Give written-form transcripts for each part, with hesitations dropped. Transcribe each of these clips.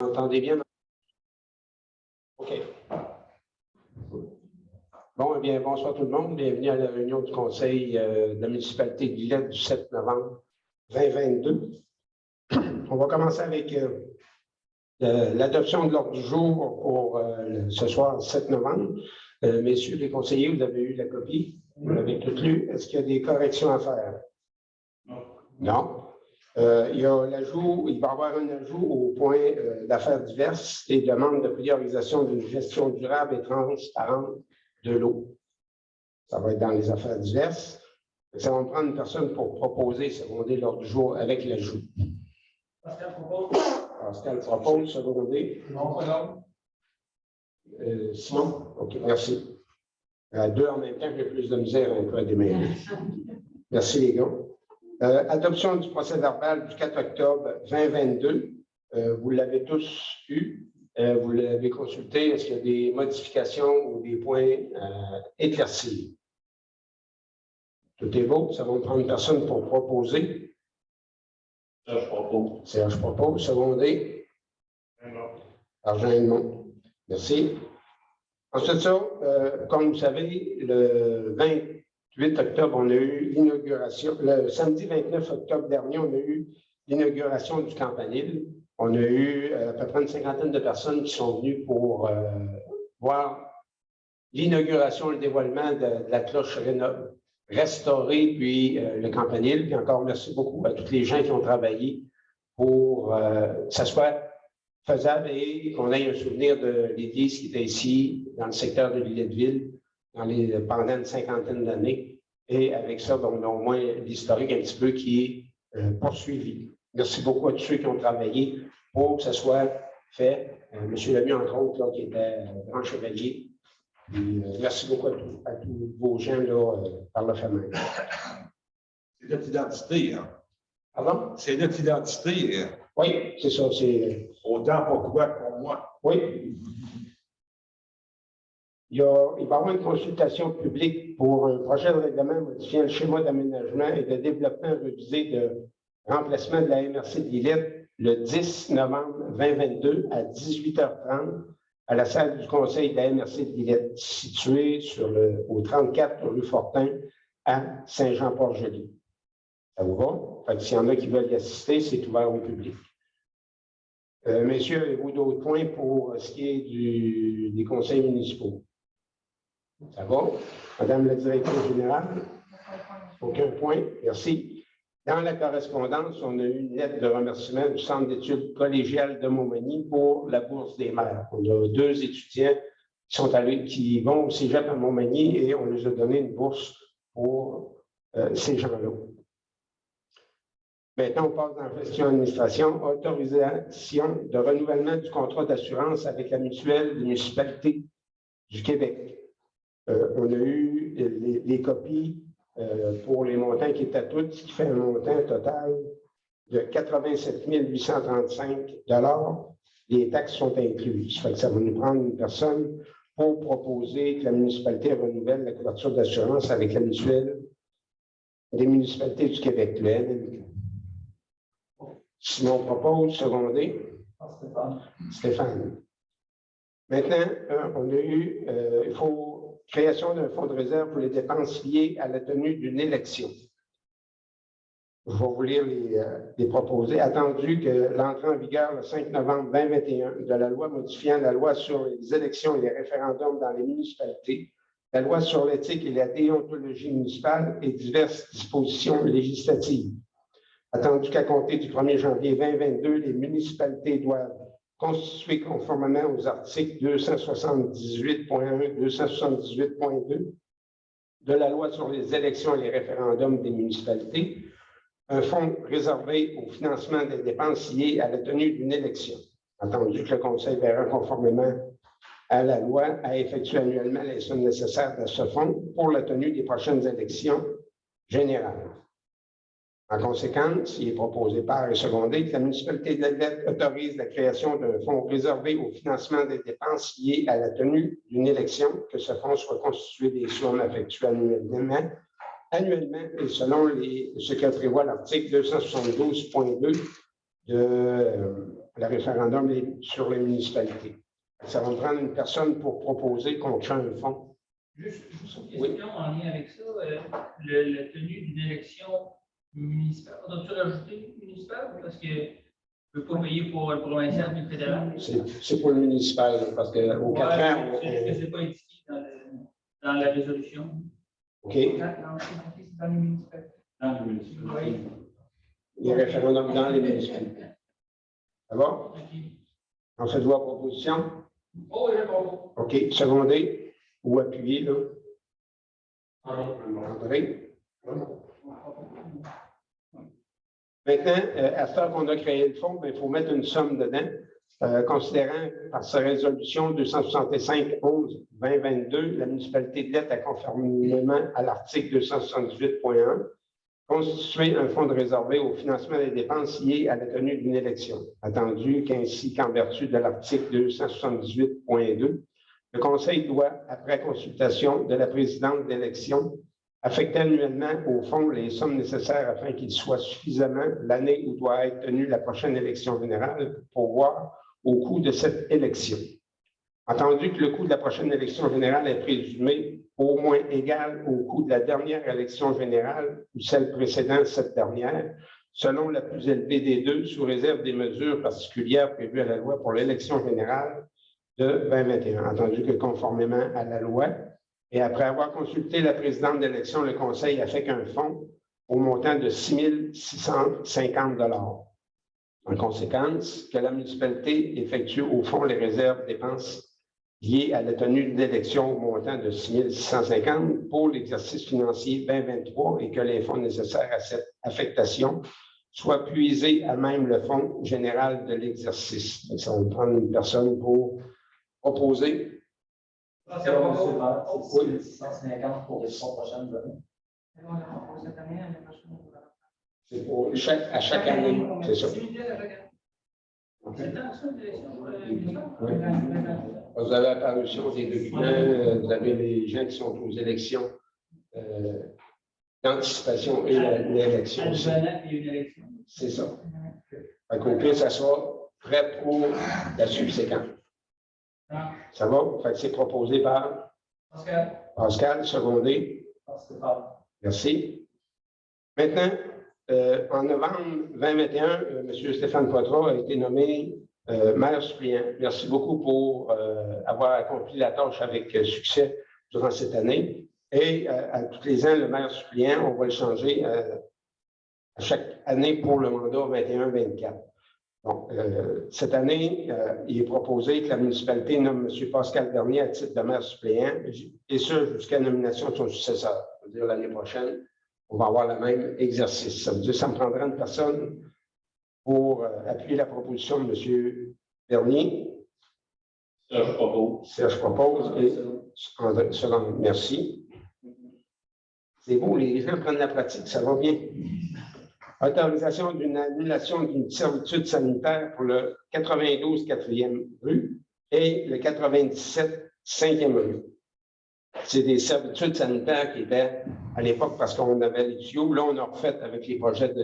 Vous entendez bien? OK. Bon, eh bien, bonsoir tout le monde. Bienvenue à la réunion du Conseil de la municipalité de Villette du 7 novembre 2022. On va commencer avec l'adoption de l'ordre du jour pour ce soir, 7 novembre. Messieurs les conseillers, vous avez eu la copie? Vous l'avez toute lue. Est-ce qu'il y a des corrections à faire? Non. Non. Il va y avoir un ajout au point d'affaires diverses et demande de priorisation d'une gestion durable et transparente de l'eau. Ça va être dans les affaires diverses. Ça va me prendre une personne pour proposer, seconder l'ordre du jour avec l'ajout. Pascal propose. Pascal propose, seconder. Non, pas Simon? OK, merci. Deux en même temps, j'ai plus de misère un peu à démêler. Merci les gars. Adoption du procès-verbal du 4 octobre 2022. Vous l'avez tous eu. Vous l'avez consulté. Est-ce qu'il y a des modifications ou des points éclaircis? Tout est beau. Ça va me prendre une personne pour proposer. Serge propose. Serge propose. Secondé. Argent Edmond. Merci. Ensuite, ça, comme vous savez, le 28 octobre, on a eu l'inauguration. Le samedi 29 octobre dernier, on a eu l'inauguration du Campanile. On a eu à peu près une cinquantaine de personnes qui sont venues pour voir l'inauguration, le dévoilement de la cloche restaurée, puis le Campanile. Puis encore, merci beaucoup à tous les gens qui ont travaillé pour que ça soit faisable et qu'on ait un souvenir de l'église qui était ici, dans le secteur de Villetteville, pendant une cinquantaine d'années. Et avec ça, on a au moins l'historique un petit peu qui est poursuivi. Merci beaucoup à tous ceux qui ont travaillé pour que ça soit fait. M. Lemieux, entre autres, là, qui était grand chevalier. Merci beaucoup à tous vos gens là, par le fait même. C'est notre identité. Hein? Pardon? C'est notre identité. Oui, c'est ça. Autant pour toi que pour moi. Oui. Il va y avoir une consultation publique pour un projet de règlement modifiant le schéma d'aménagement et de développement révisé de remplacement de la MRC de Villette le 10 novembre 2022 à 18h30 à la salle du conseil de la MRC de Villette, située au 34 rue Fortin à Saint-Jean-Port-Joli. Ça vous va? S'il y en a qui veulent y assister, c'est ouvert au public. Messieurs, avez-vous d'autres points pour ce qui est des conseils municipaux? Ça va? Madame la directrice générale? Aucun point. Merci. Dans la correspondance, on a eu une lettre de remerciement du Centre d'études collégiales de Montmagny pour la bourse des maires. On a 2 étudiants qui vont au cégep à Montmagny et on leur a donné une bourse pour ces gens-là. Maintenant, on passe dans la gestion administration, autorisation de renouvellement du contrat d'assurance avec la mutuelle des municipalités du Québec. On a eu les copies pour les montants qui étaient à tous, ce qui fait un montant total de 87 835 $. Les taxes sont incluses. Ça fait que ça va nous prendre une personne pour proposer que la municipalité renouvelle la couverture d'assurance avec la mutuelle des municipalités du Québec, le NMQ. Simon propose, secondé. Stéphane. Maintenant, on a eu, création d'un fonds de réserve pour les dépenses liées à la tenue d'une élection. Je vais vous lire les proposés. Attendu que l'entrée en vigueur le 5 novembre 2021 de la loi modifiant la loi sur les élections et les référendums dans les municipalités, la loi sur l'éthique et la déontologie municipale et diverses dispositions législatives. Attendu qu'à compter du 1er janvier 2022, les municipalités doivent constituer conformément aux articles 278.1 et 278.2 de la loi sur les élections et les référendums des municipalités, un fonds réservé au financement des dépenses liées à la tenue d'une élection. Attendu que le Conseil verra conformément à la loi à effectuer annuellement les sommes nécessaires de ce fonds pour la tenue des prochaines élections générales. En conséquence, il est proposé par et secondé que la municipalité de Villette autorise la création d'un fonds réservé au financement des dépenses liées à la tenue d'une élection, que ce fonds soit constitué des sommes effectuées annuellement et selon ce que prévoit l'article 272.2 le référendum sur les municipalités. Ça va me prendre une personne pour proposer qu'on crée un fonds. Juste une question Oui. en lien avec ça. La tenue d'une élection municipale, as-tu rajouté municipale? Parce que je ne veux pas payer pour le provincial et le fédéral. C'est pour le municipal, parce qu'au 4 ans, c'est juste que ce n'est pas indiqué dans la résolution. OK, Dans les municipalités. Dans le municipal. Oui. les référendums dans les municipalités. Ça va? OK. On se doit proposition? Oh, oui, d'accord. OK, secondé ou appuyé, là? André? Maintenant, à ce temps qu'on a créé le fonds, il faut mettre une somme dedans. Considérant par sa résolution 265-11-2022, la municipalité de Lettres, conformément à l'article 278.1, constituer un fonds de réservé au financement des dépenses liées à la tenue d'une élection, attendu qu'ainsi qu'en vertu de l'article 278.2, le Conseil doit, après consultation de la présidente d'élection, affecter annuellement au fonds les sommes nécessaires afin qu'il soit suffisamment l'année où doit être tenue la prochaine élection générale pour voir au coût de cette élection. Entendu que le coût de la prochaine élection générale est présumé au moins égal au coût de la dernière élection générale ou celle précédant cette dernière, selon la plus élevée des deux, sous réserve des mesures particulières prévues à la loi pour l'élection générale de 2021. Entendu que conformément à la loi, et après avoir consulté la présidente d'élection, le Conseil affecte un fonds au montant de 6 650 $. En conséquence, que la municipalité effectue au fonds les réserves dépenses liées à la tenue d'élection au montant de 6 650 pour l'exercice financier 2023 et que les fonds nécessaires à cette affectation soient puisés à même le fonds général de l'exercice. Ça va prendre une personne pour proposer. C'est 650 pour les 3 prochaines années. On l'a proposé cette année, l'année prochaine, on va. C'est pour à chaque année, c'est ça. C'est dans ça, l'élection, Oui. Vous avez la parution des documents, vous avez les gens qui sont aux élections d'anticipation et l'élection aussi. Une élection. C'est ça. Au pire, ça sera prêt pour la subséquente. Ça va? Fait que c'est proposé par Pascal, secondé. Merci. Maintenant, en novembre 2021, M. Stéphane Poitras a été nommé maire suppléant. Merci beaucoup pour avoir accompli la tâche avec succès durant cette année. Et à tous les ans, le maire suppléant, on va le changer à chaque année pour le mandat 21-24. Donc, cette année, il est proposé que la municipalité nomme M. Pascal Bernier à titre de maire suppléant, et ce, jusqu'à la nomination de son successeur. C'est-à-dire l'année prochaine, on va avoir le même exercice. Ça veut dire que ça me prendra une personne pour appuyer la proposition de M. Bernier. Serge propose. Serge propose. Et André, second, merci. C'est beau, les gens prennent la pratique, ça va bien. Autorisation d'une annulation d'une servitude sanitaire pour le 92 4e rue et le 97 5e rue. C'est des servitudes sanitaires qui étaient à l'époque parce qu'on avait les tuyaux. Là, on a refait avec les projets de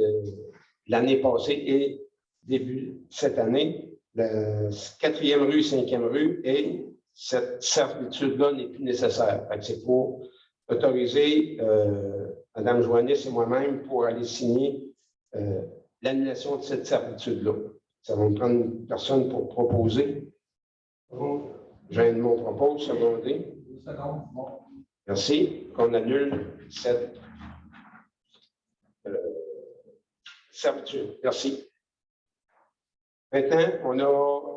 l'année passée et début cette année, la 4e rue, 5e rue, et cette servitude-là n'est plus nécessaire. C'est pour autoriser Mme Joannis et moi-même pour aller signer l'annulation de cette servitude-là. Ça va me prendre une personne pour proposer. Jean mon propose, secondé. Merci. Qu'on annule cette servitude. Merci. Maintenant, on a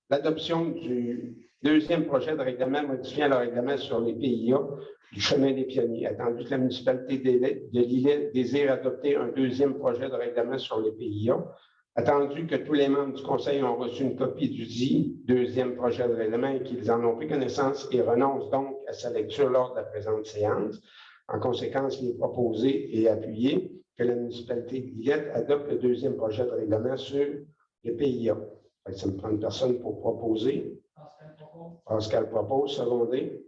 l'adoption du deuxième projet de règlement modifiant le règlement sur les PIA du chemin des pionniers. Attendu que la municipalité de Lillet désire adopter un deuxième projet de règlement sur les PIA, attendu que tous les membres du Conseil ont reçu une copie du dit deuxième projet de règlement et qu'ils en ont pris connaissance et renoncent donc à sa lecture lors de la présente séance. En conséquence, il est proposé et appuyé que la municipalité de Lillet adopte le deuxième projet de règlement sur les PIA. Ça me prend une personne pour proposer. Pascal propose, secondé.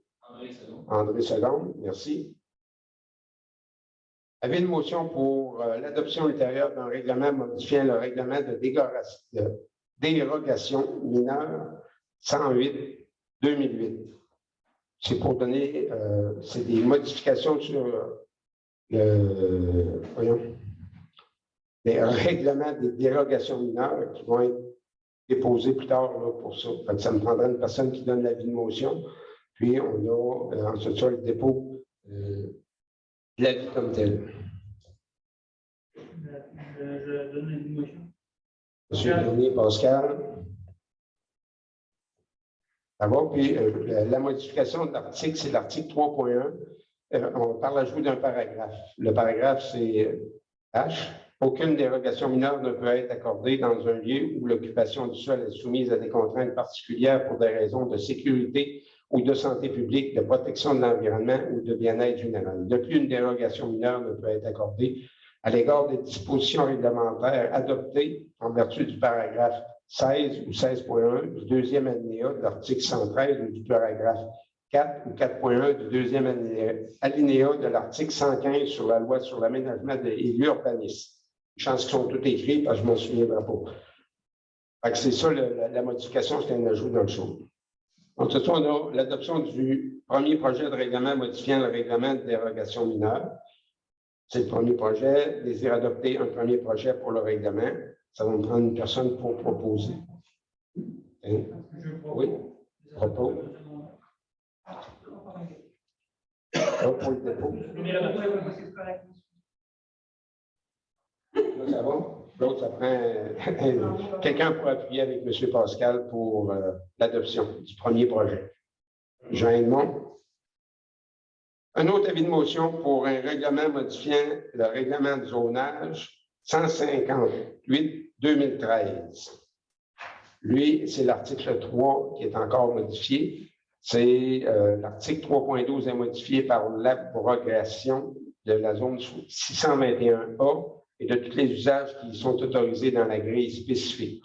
André seconde, merci. Avis de motion pour l'adoption ultérieure d'un règlement modifiant le règlement de dérogation mineure 108-2008. C'est pour donner, c'est des modifications sur les règlements des dérogations mineures qui vont être déposés plus tard là, pour ça. Fait que ça me prendra une personne qui donne l'avis de motion. Puis on a ensuite ça le dépôt de l'avis comme tel. Je donne l'avis de motion. Monsieur Bernier, Pascal. Ça va. Puis la modification de l'article, c'est l'article 3.1. On parle d'ajout d'un paragraphe. Le paragraphe, c'est H. Aucune dérogation mineure ne peut être accordée dans un lieu où l'occupation du sol est soumise à des contraintes particulières pour des raisons de sécurité ou de santé publique, de protection de l'environnement ou de bien-être général. De plus, une dérogation mineure ne peut être accordée à l'égard des dispositions réglementaires adoptées en vertu du paragraphe 16 ou 16.1 du deuxième alinéa de l'article 113 ou du paragraphe 4 ou 4.1 du deuxième alinéa de l'article 115 sur la loi sur l'aménagement et l'urbanisme. Je pense qu'ils sont tous écrits parce que je ne m'en souviendrai pas. C'est ça la modification, c'est un ajout dans le show. Ensuite, on a l'adoption du premier projet de règlement modifiant le règlement de dérogation mineure. C'est le premier projet. Désire adopter un premier projet pour le règlement. Ça va me prendre une personne pour proposer. Hein? Oui, propose. Pour le dépôt. Là, ça va? L'autre, ça prend quelqu'un pour appuyer avec M. Pascal pour l'adoption du premier projet. Jean Edmond. Un autre avis de motion pour un règlement modifiant le règlement de zonage 158-2013. Lui, c'est l'article 3 qui est encore modifié. C'est l'article 3.12 est modifié par l'abrogation de la zone 621A et de tous les usages qui sont autorisés dans la grille spécifique.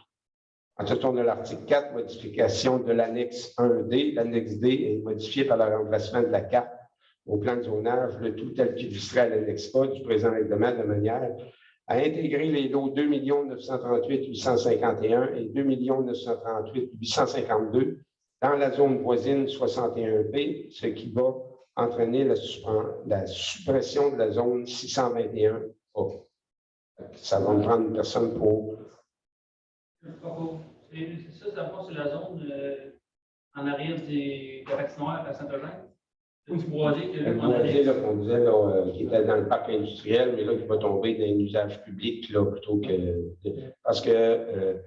Ensuite, on a l'article 4, modification de l'annexe 1D. L'annexe D est modifiée par le remplacement de la carte au plan de zonage, le tout tel qu'illustré à l'annexe A du présent règlement de manière à intégrer les lots 2 938 851 et 2 938 852 dans la zone voisine 61B, ce qui va entraîner la suppression de la zone 621A. Ça va me prendre une personne pour... C'est ça, d'abord, c'est la zone en arrière de la patinoire à Saint-Eugène. Du boisier qu'on disait qui était dans le parc industriel, mais là, qui va tomber dans un usage public là, plutôt que... Parce que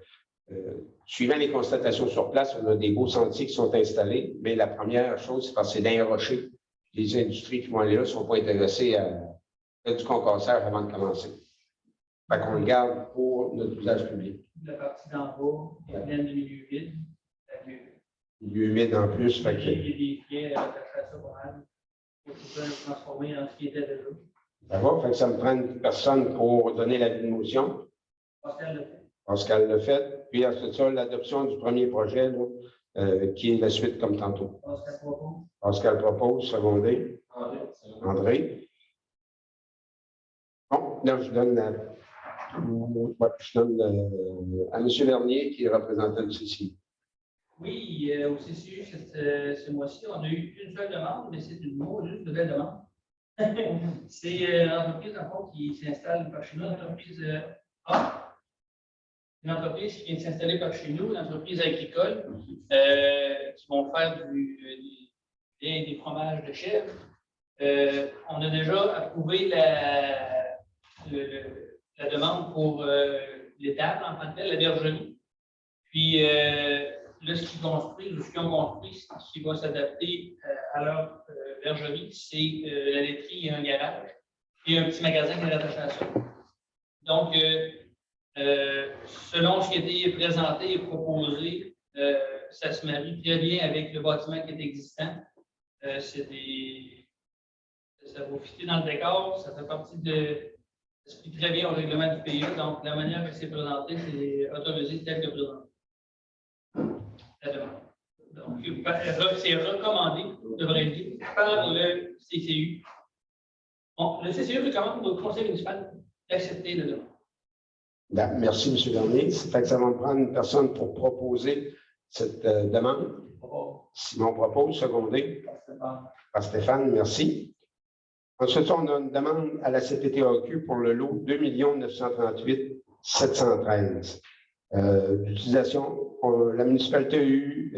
suivant les constatations sur place, on a des beaux sentiers qui sont installés, mais la première chose, c'est parce que c'est dans les rochers. Les industries qui vont aller là ne sont pas intéressées à faire du concassage avant de commencer. Fait qu'on le garde pour notre usage public. La partie d'en bas est pleine de milieu vide. Milieu humide en plus. Fait que... Il y a des pieds attachés à ça pour mal. Pour le transformer en ce qui était déjà. Ça va? Fait que ça me prend une personne pour donner l'avis de motion. Pascal le fait. Pascal le fait. Puis ensuite ça, l'adoption du premier projet, là, qui est la suite comme tantôt. Pascal propose. Pascal propose, secondé. André. Bon, là, je donne à M. Vernier, qui est représentant du CCI. Oui, au CCU, ce mois-ci, on a eu une seule demande, mais c'est une nouvelle demande. C'est l'entreprise, en fond, qui s'installe par chez nous, l'entreprise une entreprise qui vient de s'installer par chez nous, une entreprise agricole, qui vont faire des fromages de chèvre. On a déjà approuvé la demande pour l'étable en tant que telle, la bergerie. Puis là, ce qu'ils ont construit, ce qui va s'adapter à leur bergerie, c'est la laiterie et un garage et un petit magasin qui est attaché à ça. Donc, selon ce qui a été présenté et proposé, ça se marie très bien avec le bâtiment qui est existant. Ça va fitter dans le décor, ça fait partie de. Ça se fait très bien au règlement du PE, donc la manière que c'est présenté, c'est autorisé tel que présenté. La demande. Donc, c'est recommandé, devrait dire, par le CCU Bon, le CCE recommande au conseil municipal d'accepter le demande. Merci, M. Bernier. C'est fait que ça va me prendre une personne pour proposer cette demande. Simon propose, secondé par Stéphane, merci. Ensuite, on a une demande à la CPTAQ pour le lot 2 938 713. D'utilisation, la municipalité a eu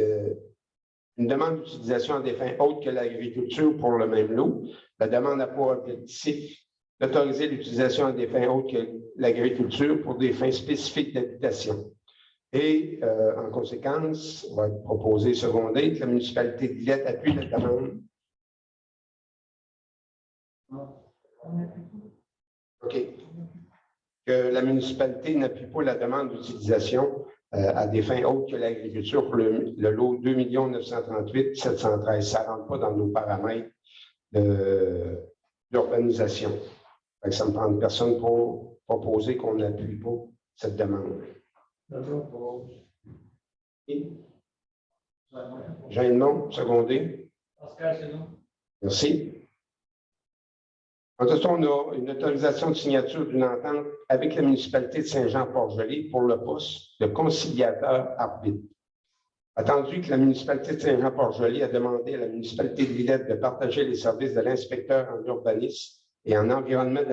une demande d'utilisation à des fins autres que l'agriculture pour le même lot. La demande a pour objectif d'autoriser l'utilisation à des fins autres que l'agriculture pour des fins spécifiques d'habitation. Et en conséquence, on va être proposé secondé que la municipalité de Villette appuie la demande. OK. Que la municipalité n'appuie pas la demande d'utilisation à des fins autres que l'agriculture pour le lot 2 938 713. Ça ne rentre pas dans nos paramètres d'urbanisation. Ça me prend une personne pour proposer qu'on n'appuie pas cette demande. Jean non, secondé. Pascal, c'est non. Merci. Ensuite, on a une autorisation de signature d'une entente avec la municipalité de Saint-Jean-Port-Joli pour le poste de conciliateur arbitre. Attendu que la municipalité de Saint-Jean-Port-Joli a demandé à la municipalité de Villette de partager les services de l'inspecteur en urbanisme et en environnement de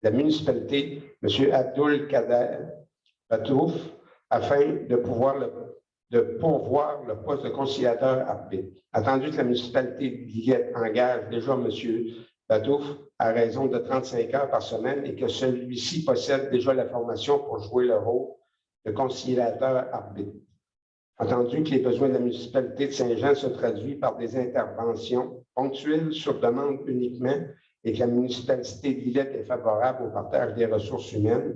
la municipalité, M. Abdoul Kader Batouf, afin de pourvoir le poste de conciliateur arbitre. Attendu que la municipalité de Villette engage déjà M. Batouf à raison de 35 heures par semaine et que celui-ci possède déjà la formation pour jouer le rôle de conciliateur arbitre. Entendu que les besoins de la municipalité de Saint-Jean se traduisent par des interventions ponctuelles sur demande uniquement et que la municipalité de Villette est favorable au partage des ressources humaines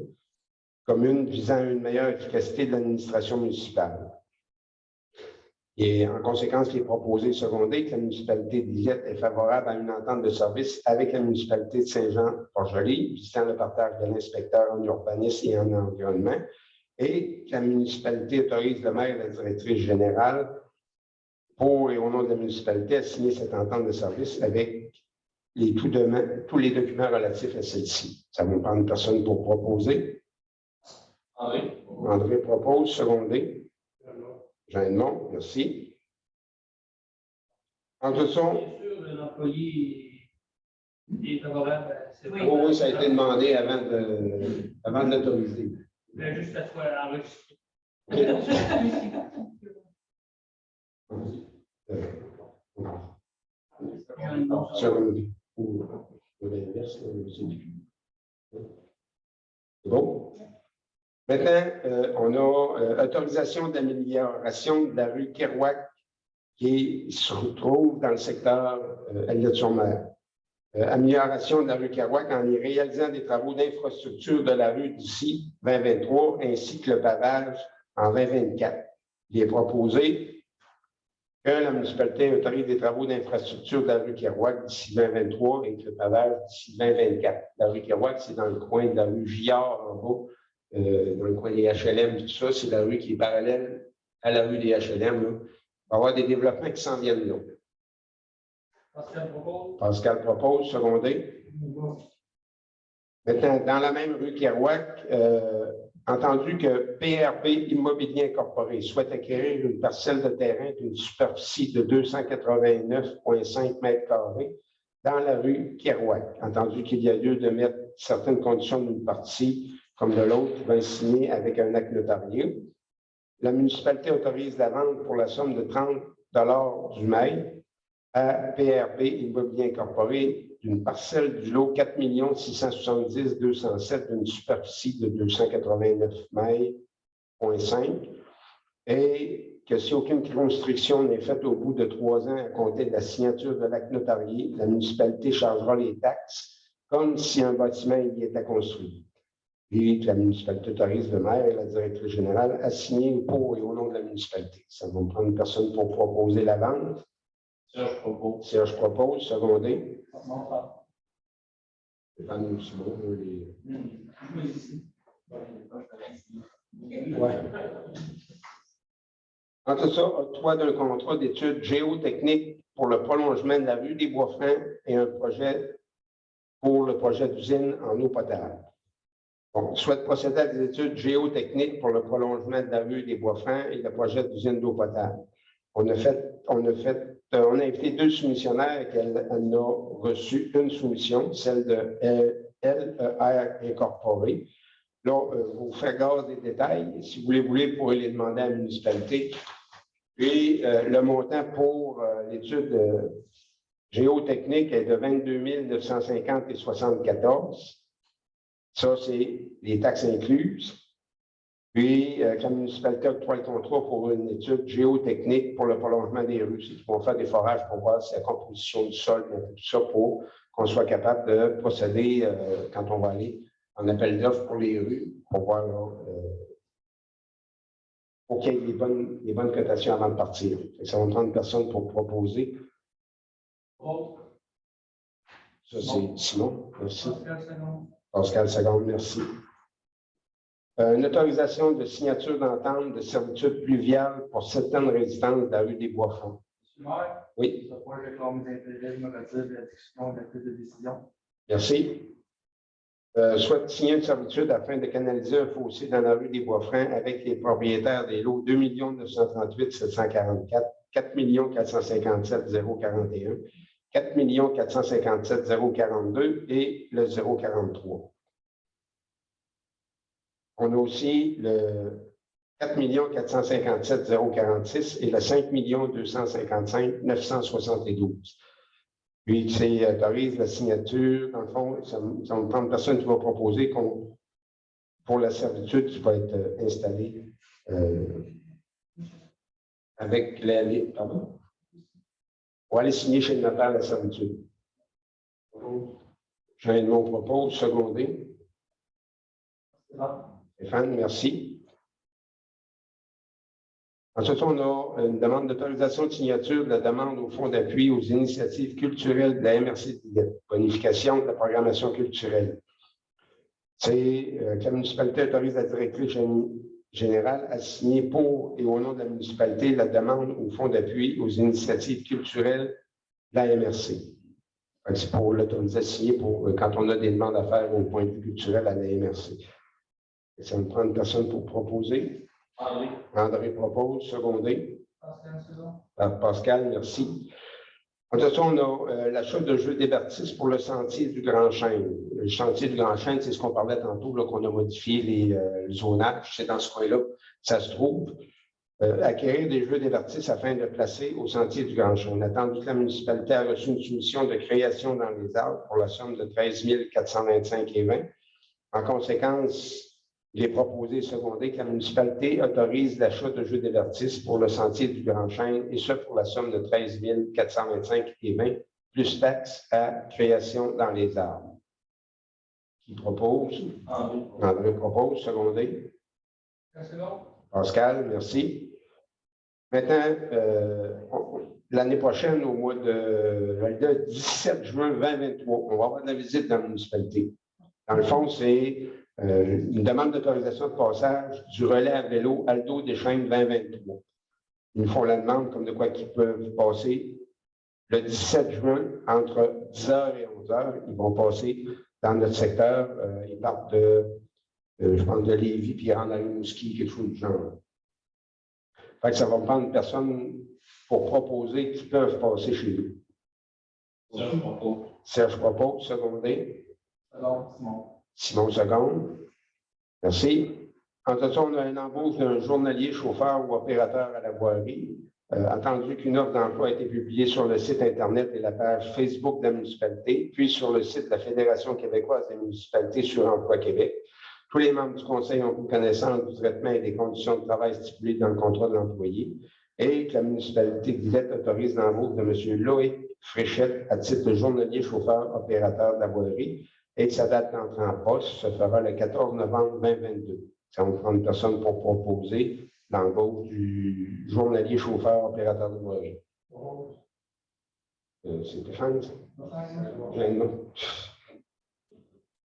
communes visant une meilleure efficacité de l'administration municipale. Et en conséquence, il est proposé secondé que la municipalité de Villette est favorable à une entente de service avec la municipalité de Saint-Jean-Port-Joli visant le partage de l'inspecteur en urbanisme et en environnement et que la municipalité autorise le maire et la directrice générale pour et au nom de la municipalité à signer cette entente de service avec tous les documents relatifs à celle-ci. Ça va me prendre une personne pour proposer. André. André propose, secondé. Jean, merci. En tout cas, Bien sûr, l'employé est favorable à cette oui, ça a été demandé avant de l'autoriser. Juste à toi enregistré. C'est bon? Maintenant, on a autorisation d'amélioration de la rue Kerouac qui se trouve dans le secteur Elliott-sur-Mer. Amélioration de la rue Kerouac en y réalisant des travaux d'infrastructure de la rue d'ici 2023 ainsi que le pavage en 2024. Il est proposé que la municipalité autorise des travaux d'infrastructure de la rue Kerouac d'ici 2023 et que le pavage d'ici 2024. La rue Kerouac, c'est dans le coin de la rue Giard en bas. Dans le coin des HLM, tout ça, c'est la rue qui est parallèle à la rue des HLM. Là. Il va y avoir des développements qui s'en viennent là. Pascal propose, secondé. Maintenant, dans la même rue Kerouac, entendu que PRB Immobilier Incorporé souhaite acquérir une parcelle de terrain d'une superficie de 289,5 m² dans la rue Kerouac. Entendu qu'il y a lieu de mettre certaines conditions d'une partie comme de l'autre, qui va signer avec un acte notarié. La municipalité autorise la vente pour la somme de 30 $ du mètre à PRB Immobilier Incorporé d'une parcelle du lot 4 670 207 d'une superficie de 289 m,5 et que si aucune construction n'est faite au bout de 3 ans à compter de la signature de l'acte notarié, la municipalité chargera les taxes comme si un bâtiment y était construit. Et que la municipalité autorise le maire et la directrice générale à signer pour et au nom de la municipalité. Ça va me prendre une personne pour proposer la vente. Serge propose. Serge propose, secondé. Ouais. En tout ça, octroi d'un contrat d'études géotechniques pour le prolongement de la rue des Bois-Francs et un projet pour le projet d'usine en eau potable. On souhaite procéder à des études géotechniques pour le prolongement de la rue des Bois-Francs et le projet d'usine d'eau potable. On a invité 2 soumissionnaires et elle en a reçu une soumission, celle de LER Incorporé. Là, vous faites grâce des détails. Si vous voulez, vous pourrez les demander à la municipalité. Puis, le montant pour l'étude géotechnique est de 22 950 et 74. Ça, c'est les taxes incluses. Puis, la municipalité octroie le contrat pour une étude géotechnique pour le prolongement des rues. C'est qu'ils vont faire des forages pour voir si la composition du sol, tout ça, pour qu'on soit capable de procéder quand on va aller en appel d'offres pour les rues, pour voir pour qu'il y ait les bonnes cotations avant de partir. Ça va prendre personne pour proposer. Ça, c'est Simon. Merci. Pascal Seconde, merci. Une autorisation de signature d'entente de servitude pluviale pour certaines résidences de la rue des Bois-Francs. Monsieur le maire, Oui, ce point, je déclare mes intérêts, je me retire de la discussion de la prise de décision. merci. Souhaite signer une servitude afin de canaliser un fossé dans la rue des Bois-Francs avec les propriétaires des lots 2 938 744, 4 457 041, 4 457 042 et le 043. On a aussi le 4 457 046 et le 5 255 972. Puis, c'est autorise la signature. Dans le fond, ça va prendre personne qui va proposer pour la servitude qui va être installée avec pardon? On va aller signer chez le notaire la servitude. Jean Edmond propose, secondé. Stéphane, merci. Ensuite, on a une demande d'autorisation de signature de la demande au fonds d'appui aux initiatives culturelles de la MRC de bonification de la programmation culturelle. C'est que la municipalité autorise la directrice générale à signer pour et au nom de la municipalité la demande au fonds d'appui aux initiatives culturelles de la MRC. C'est pour l'autoriser à signer quand on a des demandes à faire au point de vue culturel à la MRC. Et ça me prend une personne pour proposer. André propose, secondé. Pascal, merci. Ensuite, on a l'achat de jeux d'hébertisme pour le sentier du Grand Chêne. Le sentier du Grand Chêne, c'est ce qu'on parlait tantôt, qu'on a modifié le zonage. C'est dans ce coin-là que ça se trouve. Acquérir des jeux d'hébertisme afin de placer au sentier du Grand Chêne. Attendu que la municipalité a reçu une soumission de création dans les arbres pour la somme de 13 425,20. En conséquence, il est proposé et secondé que la municipalité autorise l'achat de jeux d'hébertisme pour le sentier du Grand Chêne, et ce pour la somme de 13 425,20, plus taxes à création dans les arbres. Qui propose? André propose, secondé. Pascal, merci. Maintenant, l'année prochaine, au mois de 17 juin 2023, on va avoir de la visite dans la municipalité. Dans le fond, c'est une demande d'autorisation de passage du relais à vélo Aldo Deschênes 2023. Ils font la demande comme de quoi qu'ils peuvent passer le 17 juin entre 10h et 11h. Ils vont passer dans notre secteur. Ils partent je pense, de Lévis, puis ils rentrent dans le Rimouski, quelque chose du genre. Fait que ça va prendre une personne pour proposer qui peuvent passer chez nous. Serge propose, secondé. Alors, Simon. Simon seconde. Merci. En tout cas, on a une embauche d'un journalier, chauffeur ou opérateur à la voirie. Attendu qu'une offre d'emploi a été publiée sur le site Internet et la page Facebook de la municipalité, puis sur le site de la Fédération québécoise des municipalités sur Emploi Québec. Tous les membres du Conseil ont pris connaissance du traitement et des conditions de travail stipulées dans le contrat de l'employé, et que la municipalité de Villette autorise l'embauche de M. Loïc Fréchette à titre de journalier, chauffeur, opérateur de la voirie, et que sa date d'entrée en poste se fera le 14 novembre 2022. Ça va prendre une personne pour proposer l'embauche du journalier, chauffeur, opérateur de voirie. C'est Stéphane, ça?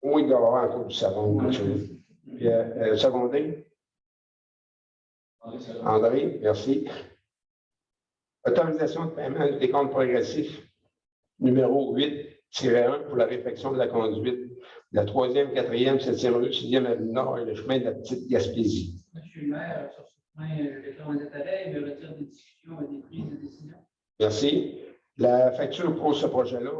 Oui, il doit y avoir encore du savon. Puis, secondé? André, merci. Autorisation de paiement des comptes progressifs numéro 8 -1 pour la réfection de la conduite de la 3e, 4e, 7e rue, 6e avenue Nord et le chemin de la Petite Gaspésie. Monsieur le maire, sur ce point, je déclare un intérêt et me retire des discussions et des prises de décision. Merci. La facture pour ce projet-là,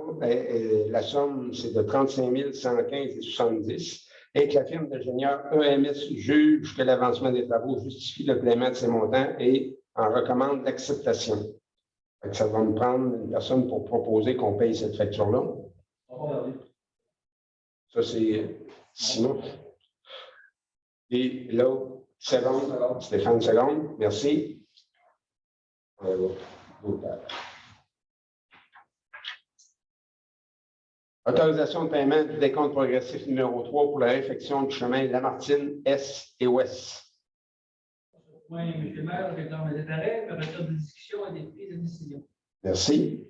la somme, c'est de 35 115,70 et que la firme d'ingénieurs EMS juge que l'avancement des travaux justifie le paiement de ces montants et en recommande l'acceptation. Ça va me prendre une personne pour proposer qu'on paye cette facture-là. Ça, c'est Simon. Et là, seconde, Stéphane, seconde, merci. Autorisation de paiement du décompte progressif numéro 3 pour la réfection du chemin Lamartine Est et Ouest. Oui, monsieur le maire, je déclare mes intérêts, me retire des discussions et des prises de décision. Merci.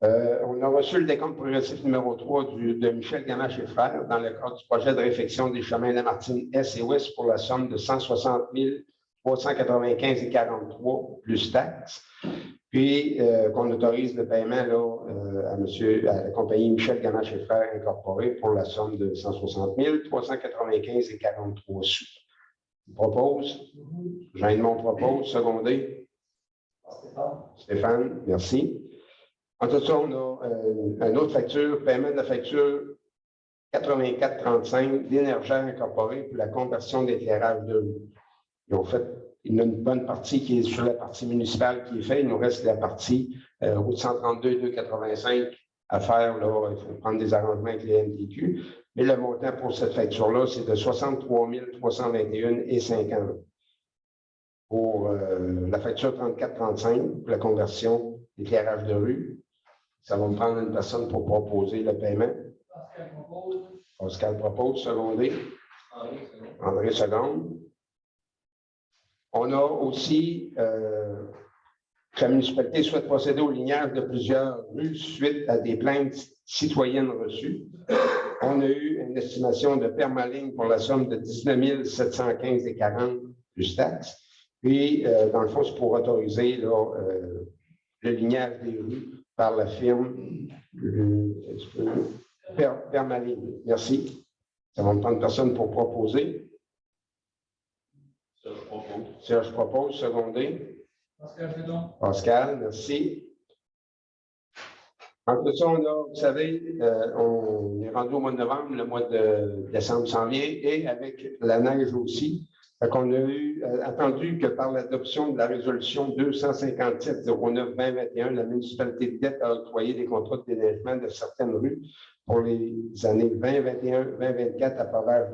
On a reçu le décompte progressif numéro 3 de Michel Gamache et Frères dans le cadre du projet de réfection des chemins Lamartine Est et Ouest pour la somme de 160 395,43 plus taxes. Puis qu'on autorise le paiement là, à la compagnie Michel Gamache et Frères Incorporée pour la somme de 160 395,43 sous. Je propose. Jeanne-Mon propose. Secondé. Stéphane, merci. En tout cas, on a une autre facture, paiement de la facture 8435 d'Énergère Incorporée pour la conversion d'éclairage de rue. Ils ont fait une bonne partie qui est sur la partie municipale qui est faite. Il nous reste la partie route 132 285 à faire. Là, il faut prendre des arrangements avec les MTQ. Mais le montant pour cette facture-là, c'est de 63 321,50 pour la facture 3435 pour la conversion d'éclairage de rue. Ça va me prendre une personne pour proposer le paiement. Pascal propose. Pascal propose, secondé. André, seconde. On a aussi que la municipalité souhaite procéder au lignage de plusieurs rues suite à des plaintes citoyennes reçues. On a eu une estimation de permaligne pour la somme de 19 715,40 plus taxes. Puis, dans le fond, c'est pour autoriser là, le lignage des rues par la firme Permaligne. Merci. Ça va me prendre personne pour proposer. Serge propose, secondé. Pascal, merci. En plus, vous savez, on est rendu au mois de novembre, le mois de décembre s'en vient, et avec la neige aussi. On a attendu que par l'adoption de la résolution 257-09-2021, la municipalité de Dette a octroyé des contrats de déneigement de certaines rues pour les années 2021-2024 à Pavard,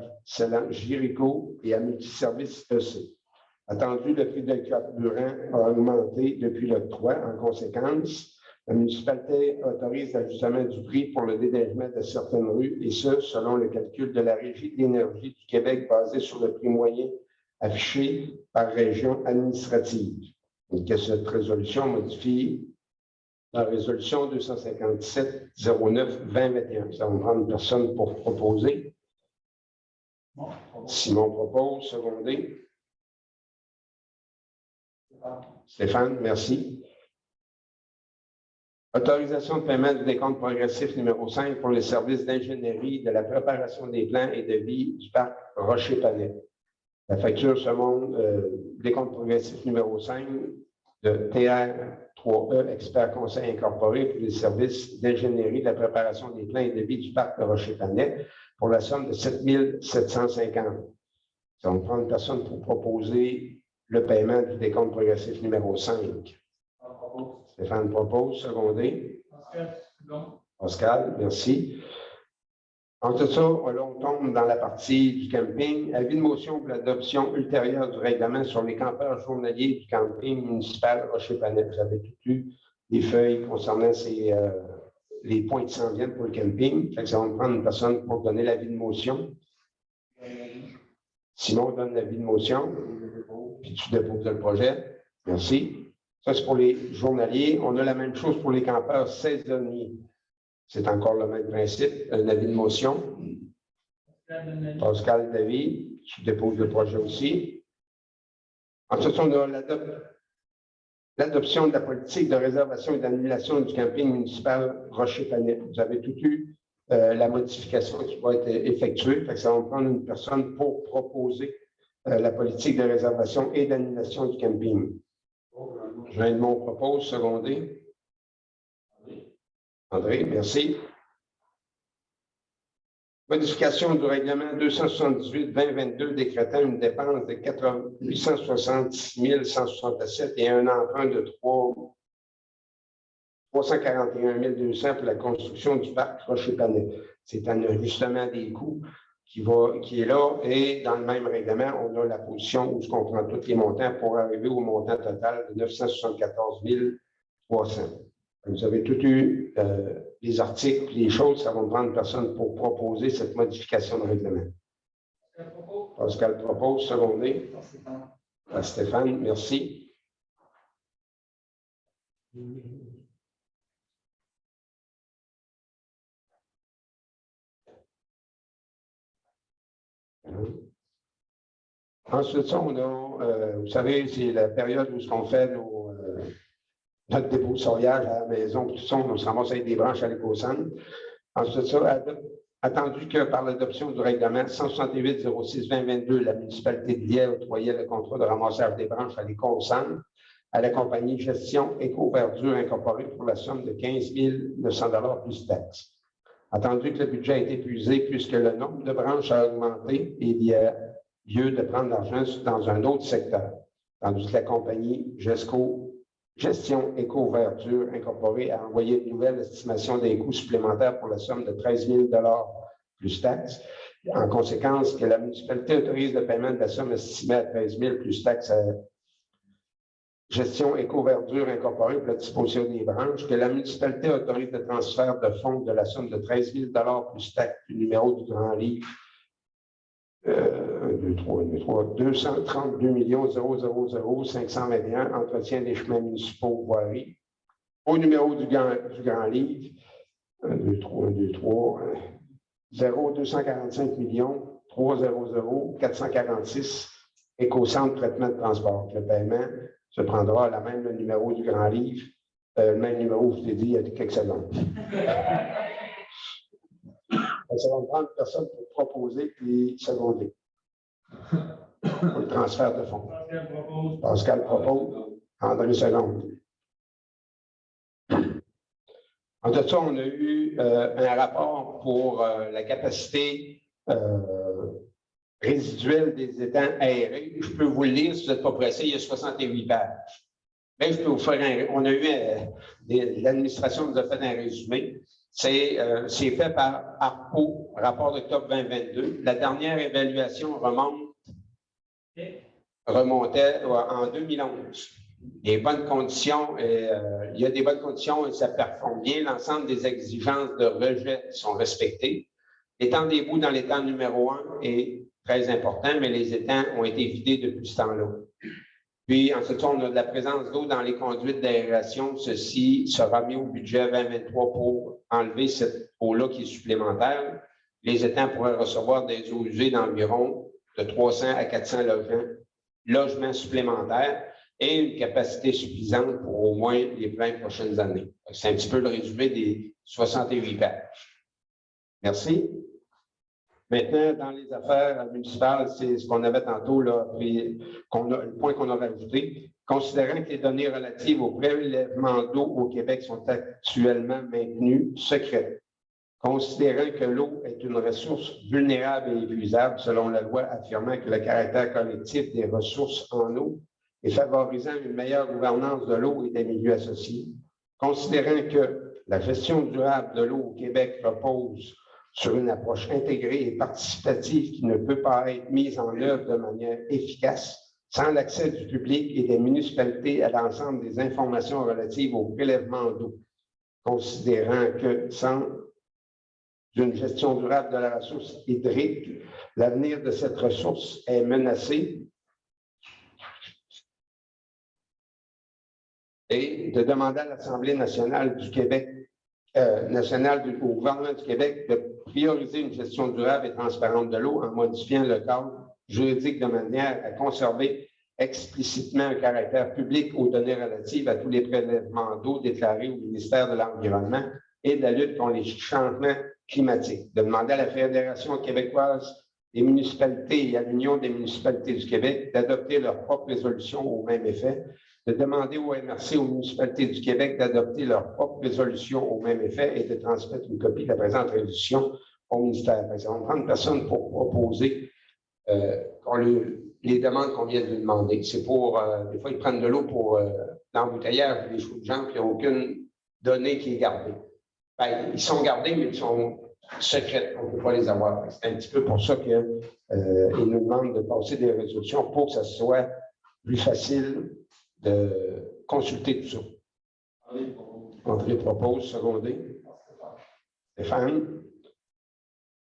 Jéricho et à Multiservice EC. Attendu, le prix de carburant a augmenté depuis l'octroi. En conséquence, la municipalité autorise l'ajustement du prix pour le déneigement de certaines rues, et ce, selon le calcul de la Régie de l'énergie du Québec basé sur le prix moyen affiché par région administrative. Et que cette résolution modifie la résolution 257-09-2021. Ça va me prendre une personne pour proposer. Simon propose, secondé. Stéphane, merci. Autorisation de paiement du décompte progressif numéro 5 pour les services d'ingénierie de la préparation des plans et de vie du parc Rocher-Panay. La facture selon décompte progressif numéro 5 de TR3E, Expert Conseil Incorporé pour les services d'ingénierie de la préparation des plans et de vie du parc de Rocher-Panay pour la somme de 7 750. Ça va me prendre une personne pour proposer le paiement du décompte progressif numéro 5. Stéphane propose, secondé. Pascal, merci. En tout ça, là, on tombe dans la partie du camping. Avis de motion pour l'adoption ultérieure du règlement sur les campeurs journaliers du camping municipal Rocher-Panay. Vous avez tout eu des feuilles concernant les points qui s'en viennent pour le camping. Ça va me prendre une personne pour donner l'avis de motion. Simon donne l'avis de motion. Puis tu déposes le projet. Merci. Ça, c'est pour les journaliers. On a la même chose pour les campeurs saisonniers. C'est encore le même principe. Un avis de motion. Pascal David, tu déposes le projet aussi. Ensuite, on a L'adoption de la politique de réservation et d'annulation du camping municipal Rocher-Panet. Vous avez tout eu la modification qui va être effectuée. Fait que ça va prendre une personne pour proposer la politique de réservation et d'annulation du camping. Jean Edmond propose, secondé. André, merci. Modification du règlement 278-2022 décrétant une dépense de 866 167 et un emprunt de 341 200 pour la construction du parc Rocher-Panet. C'est un ajustement des coûts qui est là et dans le même règlement, on a la position où on prend tous les montants pour arriver au montant total de 974 300. Vous avez tout eu les articles, les choses, ça va me prendre une personne pour proposer cette modification de règlement. Pascal propose, secondé. Stéphane, merci. Ensuite, on a, vous savez, c'est la période où on fait notre débroussaillage à la maison, tout ça, on se ramasse avec des branches à l'éco-centre. Ensuite, ça, attendu que par l'adoption du règlement 168-06-2022, la municipalité de Liège octroyait le contrat de ramassage des branches à l'éco-centre à la compagnie Gestion Éco-Verdure Incorporée pour la somme de 15 900 plus taxes. Attendu que le budget a été épuisé puisque le nombre de branches a augmenté et il y a lieu de prendre l'argent dans un autre secteur, tandis que la compagnie Gestion Éco-Verdure Incorporée a envoyé une nouvelle estimation des coûts supplémentaires pour la somme de 13 000 plus taxes. En conséquence, que la municipalité autorise le paiement de la somme estimée à 13 000 plus taxes à Gestion Éco-Verdure Incorporée pour la disposition des branches, que la municipalité autorise le transfert de fonds de la somme de 13 000 plus taxes du numéro du grand livre 232 521 entretien des chemins municipaux voirie au numéro du grand livre 0245 300 446 Éco-Centre traitement de transport. Le paiement se prendra à la même numéro du grand livre, le même numéro, je t'ai dit il y a quelques secondes. Ça va me prendre une personne pour proposer puis seconder. Pour le transfert de fonds. Pascal propose. André seconde. En tout cas, on a eu un rapport pour la capacité résiduelle des étangs aérés. Je peux vous le lire si vous n'êtes pas pressé, il y a 68 pages. Mais je peux vous faire on a eu l'administration nous a fait un résumé. C'est fait par ARPO, rapport d'octobre 2022. La dernière évaluation remontait en 2011. Les bonnes conditions, il y a des bonnes conditions et ça performe bien. L'ensemble des exigences de rejet sont respectées. L'étang des boues dans l'étang numéro 1 est très important, mais les étangs ont été vidés depuis ce temps-là. Puis, ensuite, on a de la présence d'eau dans les conduites d'aération. Ceci sera mis au budget 2023 pour enlever cette eau-là qui est supplémentaire. Les étangs pourraient recevoir des eaux usées d'environ de 300 à 400 logements supplémentaires et une capacité suffisante pour au moins les 20 prochaines années. C'est un petit peu le résumé des 68 pages. Merci. Maintenant, dans les affaires municipales, c'est ce qu'on avait tantôt, là, le point qu'on a rajouté. Considérant que les données relatives au prélèvement d'eau au Québec sont actuellement maintenues secrètes, considérant que l'eau est une ressource vulnérable et épuisable selon la loi affirmant que le caractère collectif des ressources en eau et favorisant une meilleure gouvernance de l'eau et des milieux associés, considérant que la gestion durable de l'eau au Québec repose sur une approche intégrée et participative qui ne peut pas être mise en œuvre de manière efficace sans l'accès du public et des municipalités à l'ensemble des informations relatives au prélèvement d'eau, considérant que sans une gestion durable de la ressource hydrique, l'avenir de cette ressource est menacé et de demander à l'Assemblée nationale du Québec, au gouvernement du Québec de prioriser une gestion durable et transparente de l'eau en modifiant le cadre juridique de manière à conserver explicitement un caractère public aux données relatives à tous les prélèvements d'eau déclarés au ministère de l'Environnement et de la lutte contre les changements climatiques. De demander à la Fédération québécoise des municipalités et à l'Union des municipalités du Québec d'adopter leur propre résolution au même effet, de demander au MRC aux municipalités du Québec d'adopter leur propre résolution au même effet et de transmettre une copie de la présente résolution au ministère. On prend une personne pour proposer les demandes qu'on vient de lui demander. C'est pour, des fois, ils prennent de l'eau pour l'embouteillage des choux de gens, puis il n'y a aucune donnée qui est gardée. Ben, ils sont gardés, mais ils sont secrètes. On ne peut pas les avoir. C'est un petit peu pour ça qu'ils nous demandent de passer des résolutions pour que ça soit plus facile de consulter tout ça. André propose, secondé. Stéphane.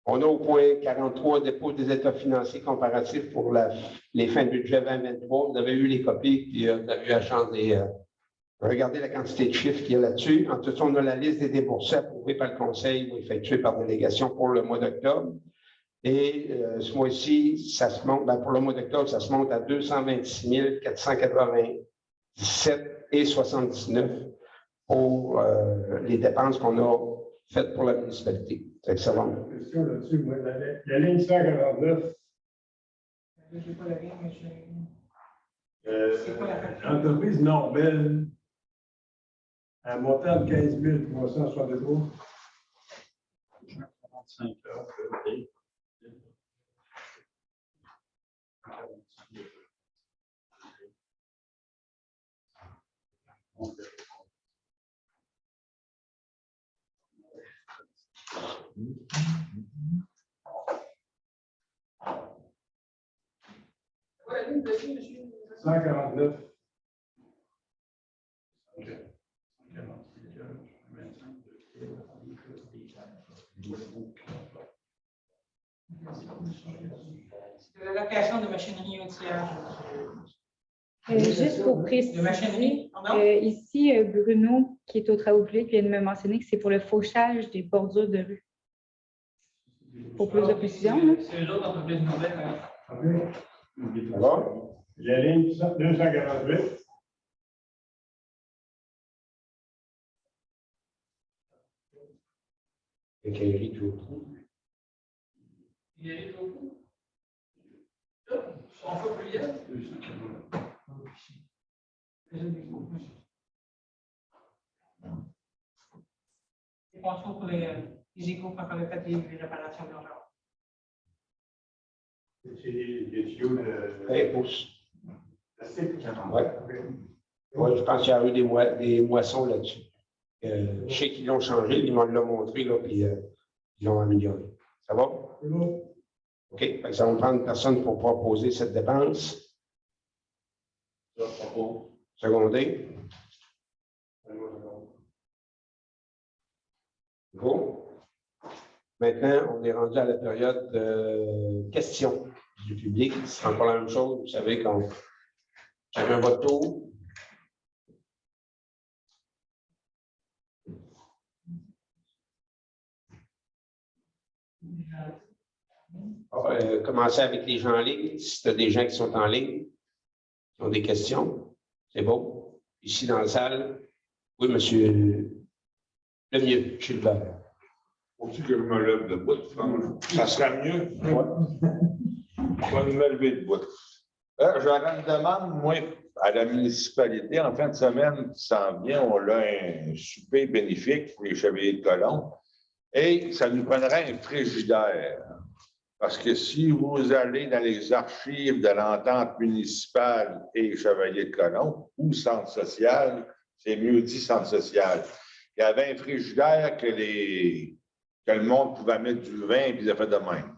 On a au point 43, dépôt des états financiers comparatifs pour les fins de budget 2023. Vous avez eu les copies, puis vous avez eu la chance de regarder la quantité de chiffres qu'il y a là-dessus. Ensuite, on a la liste des déboursés approuvés par le Conseil ou effectués par délégation pour le mois d'octobre. Et ce mois-ci, ça se monte, pour le mois d'octobre, ça se monte à 226 497,79 pour les dépenses qu'on a faites pour la municipalité. Ça va. Question là-dessus, moi, la ligne 149. Je n'ai pas la ligne, mais Entreprise Nobel, un montant de 15 363. 45 heures, ok. Voilà, vous avez dit, monsieur. 149. C'est de la location de machinerie outillage. Juste pour De préciser, machinerie, pardon? ici, Bruno, qui est au travaux publics, vient de me mentionner que c'est pour le fauchage des bordures de rue. Pour plus de précision. là. C'est eux autres entreprises nouvelles. OK. Ça va? La ligne 248. Éclairé tout. Il y a les locaux. On peut plus hier. C'est pas pour les échos quand on a fait les réparations de l'ordre. C'est des tuyaux de 1 pouce. plastique. Ouais. Ouais, je pense qu'il y a eu des moissons là-dessus. Je sais qu'ils l'ont changé, ils m'ont montré, là, puis ils l'ont amélioré. Ça va? C'est bon. OK. Ça va prendre une personne pour proposer cette dépense. Je propose. Secondé. Go. Maintenant, on est rendu à la période de questions du public. C'est encore la même chose. Vous savez qu'on chacun votre tour. Commencer avec les gens en ligne. Si tu as des gens qui sont en ligne, qui ont des questions, c'est bon. Ici dans la salle, oui, monsieur le mieux, je suis le bas. Faut-tu que je me lève debout? Ça serait mieux. Je vais me lever debout. J'aurais une demande, moi, à la municipalité. En fin de semaine qui s'en vient, on a un souper bénéfique pour les chevaliers de colomb. Et ça nous prendrait un frigidaire. Parce que si vous allez dans les archives de l'entente municipale et Chevalier de colomb ou centre social, c'est mieux dit centre social, il y avait un frigidaire que le monde pouvait mettre du vin et puis ils ont fait de même.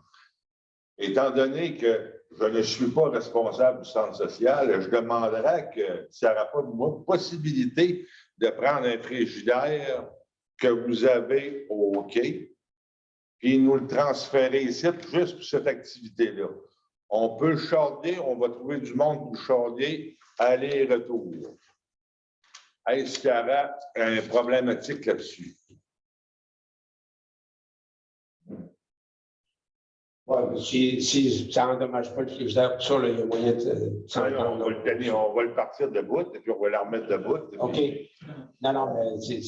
Étant donné que je ne suis pas responsable du centre social, je demanderais que s'il n'y aura pas de possibilité de prendre un frigidaire que vous avez au quai, puis nous le transférer ici juste pour cette activité-là. On peut le charder, on va trouver du monde pour le charder, aller et retour. Est-ce qu'il y aura une problématique là-dessus? Ouais, si ça n'endommage pas le frigidaire, tout ça, là, il y a moyen de s'entendre. On va le partir de bout, et puis on va la remettre de bout. et puis- OK. Non, mais c'est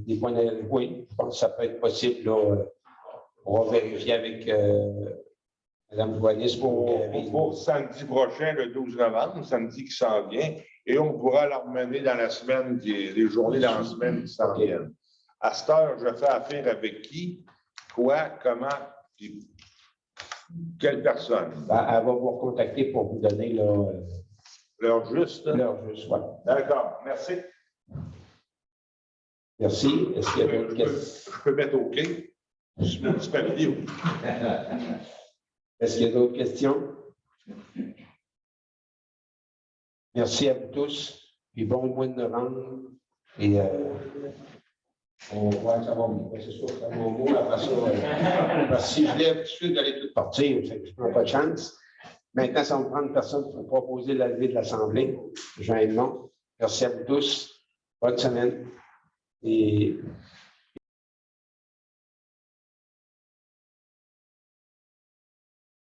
des points de... Oui, je pense que ça peut être possible. Là. On va vérifier avec Mme Boignis Pour samedi prochain, le 12 novembre, samedi qui s'en vient, et on pourra la remener dans la semaine, les journées dans la semaine qui s'en viennent. À cette heure, je fais affaire avec qui, quoi, comment, puis quelle personne. Ben, elle va vous recontacter pour vous donner L'heure juste. l'heure juste. Ouais. D'accord, merci. Merci. Est-ce qu'il y a d'autres questions? Je peux mettre OK sur mon petit papier. Est-ce qu'il y a d'autres questions? Merci à vous tous. Puis bon mois de novembre. Et on va savoir, c'est sûr, c'est mon mot. Après ça, parce que si je lève tout de suite, d'aller tout partir, je ne prends pas de chance. Maintenant, ça va me prendre une personne pour proposer la levée de l'Assemblée. Jean Edmond. Merci à vous tous. Bonne semaine. Et